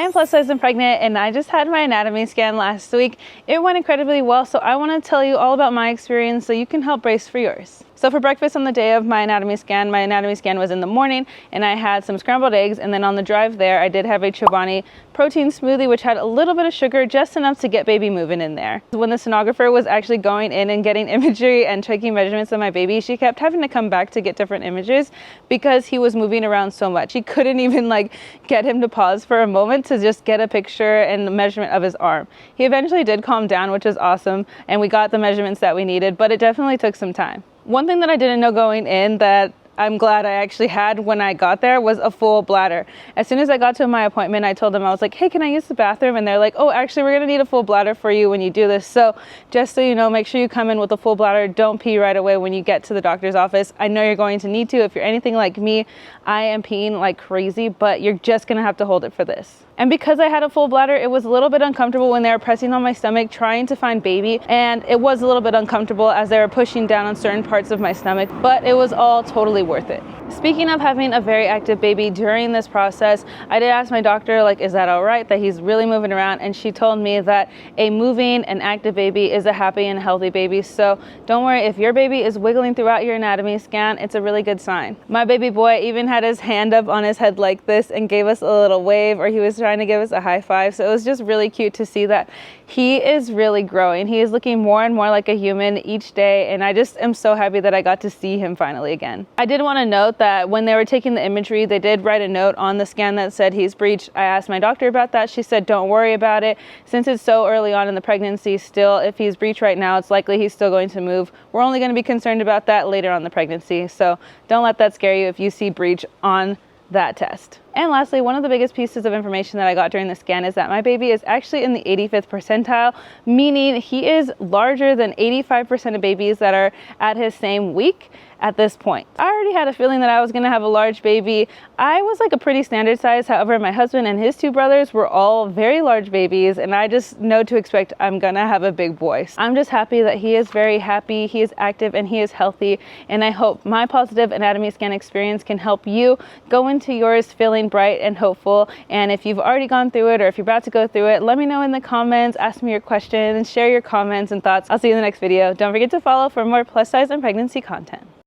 am plus size and pregnant, and I just had my anatomy scan last week. It went incredibly well, so I want to tell you all about my experience so you can help brace for yours. So for breakfast on the day of my anatomy scan was in the morning, and I had some scrambled eggs, and then on the drive there I did have a Chobani protein smoothie, which had a little bit of sugar, just enough to get baby moving in there. When the sonographer was actually going in and getting imagery and taking measurements of my baby, she kept having to come back to get different images because he was moving around so much. She couldn't even get him to pause for a moment to just get a picture and the measurement of his arm. He eventually did calm down, which was awesome, and we got the measurements that we needed, but it definitely took some time. One thing that I didn't know going in that I'm glad I actually had when I got there was a full bladder. As soon as I got to my appointment, I told them, I was like, hey, can I use the bathroom? And they're like, oh, actually, we're gonna need a full bladder for you when you do this. So just so you know, make sure you come in with a full bladder. Don't pee right away when you get to the doctor's office. I know you're going to need to. If you're anything like me, I am peeing like crazy, but you're just gonna have to hold it for this. And because I had a full bladder, it was a little bit uncomfortable when they were pressing on my stomach, trying to find baby. And it was a little bit uncomfortable as they were pushing down on certain parts of my stomach, but it was all totally worth it. Speaking of having a very active baby during this process, I did ask my doctor, is that all right that he's really moving around? And she told me that a moving and active baby is a happy and healthy baby. So don't worry, if your baby is wiggling throughout your anatomy scan, it's a really good sign. My baby boy even had his hand up on his head like this and gave us a little wave, or he was trying to give us a high five. So it was just really cute to see that he is really growing. He is looking more and more like a human each day, and I just am so happy that I got to see him finally again. I did want to note that when they were taking the imagery, they did write a note on the scan that said he's breached. I asked my doctor about that. She said, don't worry about it. Since it's so early on in the pregnancy still, if he's breached right now, it's likely he's still going to move. We're only going to be concerned about that later on in the pregnancy. So don't let that scare you if you see breach on that test. And lastly, one of the biggest pieces of information that I got during the scan is that my baby is actually in the 85th percentile, meaning he is larger than 85% of babies that are at his same week at this point. I already had a feeling that I was gonna have a large baby. I was a pretty standard size. However, my husband and his two brothers were all very large babies, and I just know to expect I'm gonna have a big boy. I'm just happy that he is very happy, he is active, and he is healthy. And I hope my positive anatomy scan experience can help you go into yours feeling bright and hopeful. And if you've already gone through it, or if you're about to go through it, let me know in the comments, ask me your questions, share your comments and thoughts. I'll see you in the next video. Don't forget to follow for more plus size and pregnancy content.